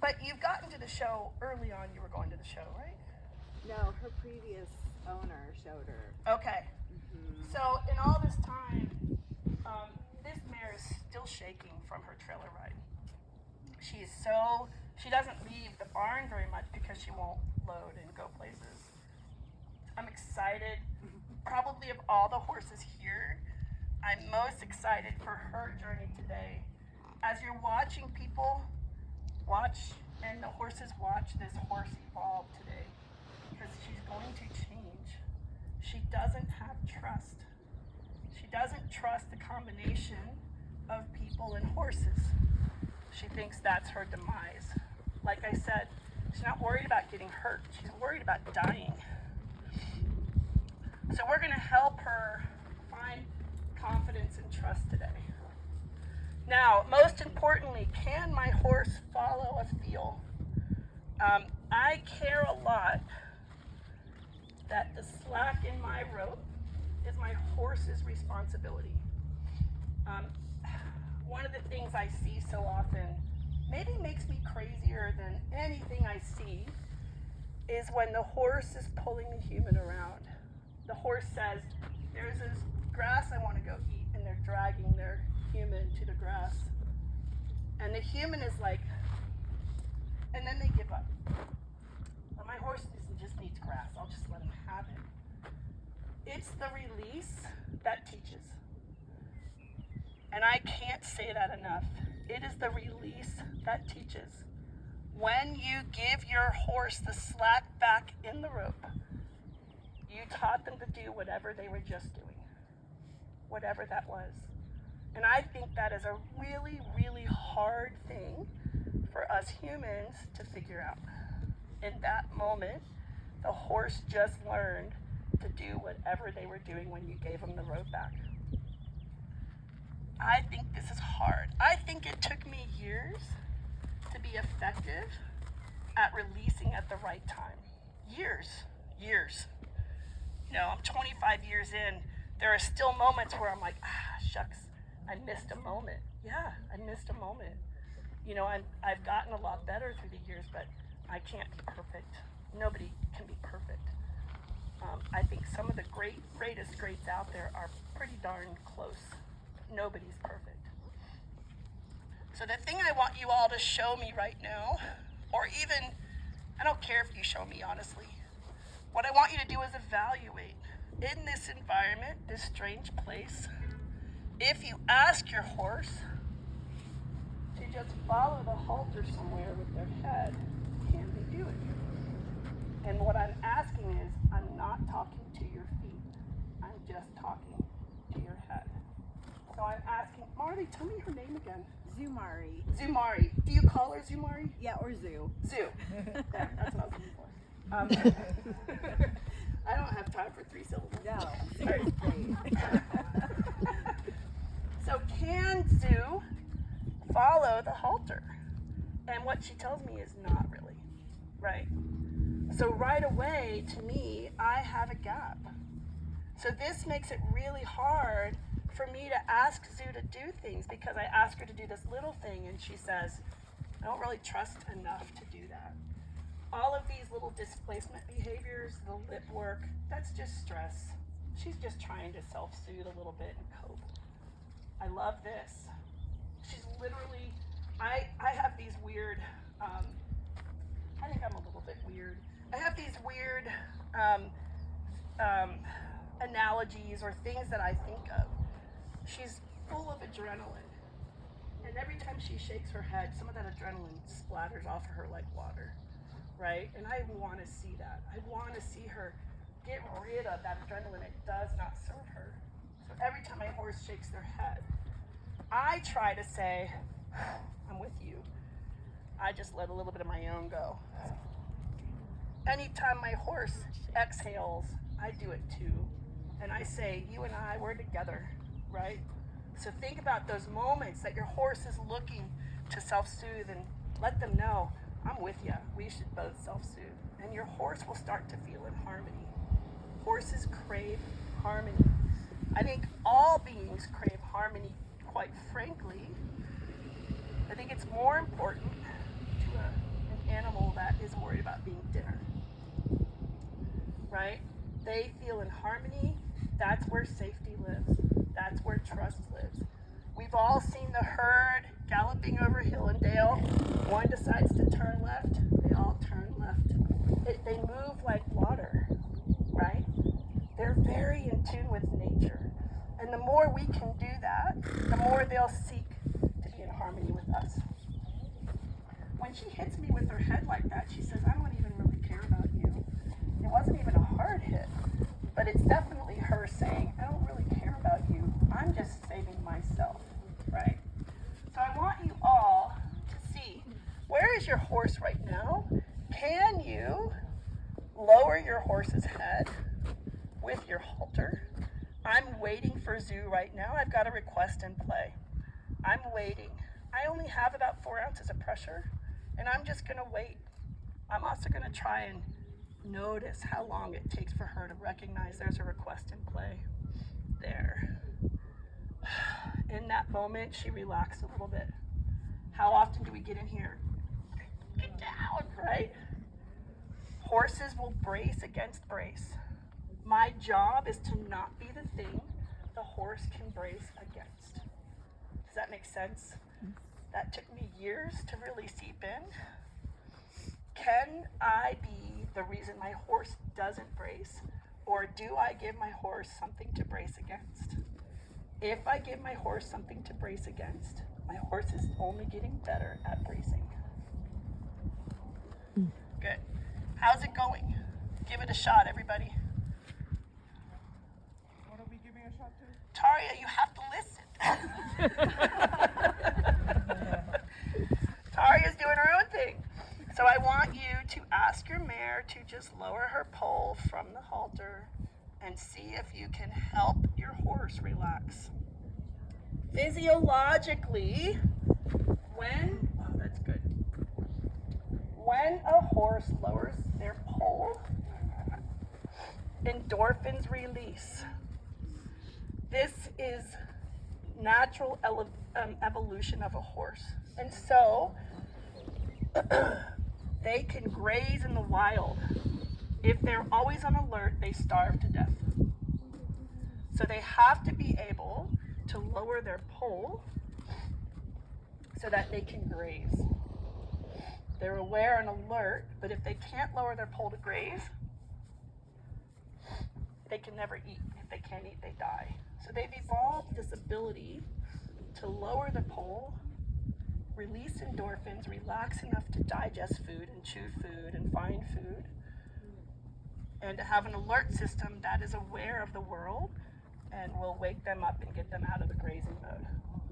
But you've gotten to the show early on. You were going to the show, right? No, her previous owner showed her. Okay. So in all this time, this mare is still shaking from her trailer ride. She doesn't leave the barn very much because she won't load and go places. I'm excited, probably of all the horses here, I'm most excited for her journey today. As you're watching people watch and the horses watch this horse evolve today, because she's going to change. She doesn't have trust. She doesn't trust the combination of people and horses. She thinks that's her demise. Like I said, she's not worried about getting hurt. She's worried about dying. So we're going to help her find confidence and trust today. Now, most importantly, can my horse follow a feel? I care a lot that the slack in my rope is my horse's responsibility. One of the things I see so often, maybe makes me crazier than anything I see, is when the horse is pulling the human around. The horse says, there's this grass I want to go eat, and they're dragging their human to the grass. And the human is like, and then they give up. But my horse just needs grass. I'll just let him have it. It's the release that teaches. And I can't say that enough. It is the release that teaches. When you give your horse the slack back in the rope, you taught them to do whatever they were just doing, whatever that was. And I think that is a really, really hard thing for us humans to figure out. In that moment, the horse just learned to do whatever they were doing when you gave them the rope back. I think this is hard. I think it took me years to be effective at releasing at the right time. Years. You know, I'm 25 years in. There are still moments where I'm like, shucks, I missed a moment. Yeah, I missed a moment. You know, I've gotten a lot better through the years, but I can't be perfect. Nobody can be perfect. I think some of the greatest greats out there are pretty darn close. Nobody's perfect. So the thing I want you all to show me right now, or even, I don't care if you show me honestly, what I want you to do is evaluate in this environment, this strange place, if you ask your horse to just follow the halter somewhere with their head, can they do it? And what I'm asking is, I'm not talking to your feet. I'm just talking to your head. So I'm asking, Marley, tell me her name again. Zumari. Zumari. Do you call her Zumari? Yeah, or Zoo. Zoo. Yeah, that's what I was looking for. I don't have time for 3 syllables. No, seriously. So can Zoo follow the halter? And what she tells me is not really, right? So right away, to me, I have a gap. So this makes it really hard for me to ask Zoo to do things, because I ask her to do this little thing and she says, I don't really trust enough to do that. All of these little displacement behaviors, the lip work, that's just stress. She's just trying to self-soothe a little bit and cope. I love this. She's literally, I have these weird, I think I'm a little bit weird. I have these weird analogies or things that I think of. She's full of adrenaline. And every time she shakes her head, some of that adrenaline splatters off of her like water, right? And I want to see that. I want to see her get rid of that adrenaline. It does not serve her. So every time my horse shakes their head, I try to say, I'm with you. I just let a little bit of my own go. Anytime my horse exhales, I do it too. And I say, you and I, we're together, right? So think about those moments that your horse is looking to self-soothe, and let them know, I'm with you. We should both self-soothe. And your horse will start to feel in harmony. Horses crave harmony. I think all beings crave harmony, quite frankly. I think it's more important to a harmony, that's where safety lives. That's where trust lives. We've all seen the herd galloping over hill and dale. One decides to turn left, they all turn left. They move like water, right? They're very in tune with nature. And the more we can do that, the more they'll seek to be in harmony with us. When she hits me with her head like that, she says, I don't even really care about you. It wasn't even a hard hit, but it's definitely her saying, I don't really care about you. I'm just saving myself, right? So I want you all to see, where is your horse right now? Can you lower your horse's head with your halter? I'm waiting for Zoo right now. I've got a request in play. I'm waiting. I only have about 4 ounces of pressure, and I'm just gonna wait. I'm also gonna try and notice how long it takes for her to recognize there's a request in play. There. In that moment, she relaxed a little bit. How often do we get in here? Get down, right? Horses will brace against brace. My job is to not be the thing the horse can brace against. Does that make sense? That took me years to really seep in. Can I be the reason my horse doesn't brace? Or do I give my horse something to brace against? If I give my horse something to brace against, my horse is only getting better at bracing. Good. How's it going? Give it a shot, everybody. What are we giving a shot to? Taria, you have to listen. Taria's doing her own thing. So I want you to ask your mare to just lower her pole from the halter and see if you can help your horse relax. Physiologically, when a horse lowers their pole, endorphins release. This is natural evolution of a horse. And so they can graze in the wild. If they're always on alert, they starve to death. So they have to be able to lower their pole so that they can graze. They're aware and alert, but if they can't lower their pole to graze, they can never eat. If they can't eat, they die. So they've evolved this ability to lower the pole, release endorphins, relax enough to digest food and chew food and find food, and to have an alert system that is aware of the world and will wake them up and get them out of the grazing mode.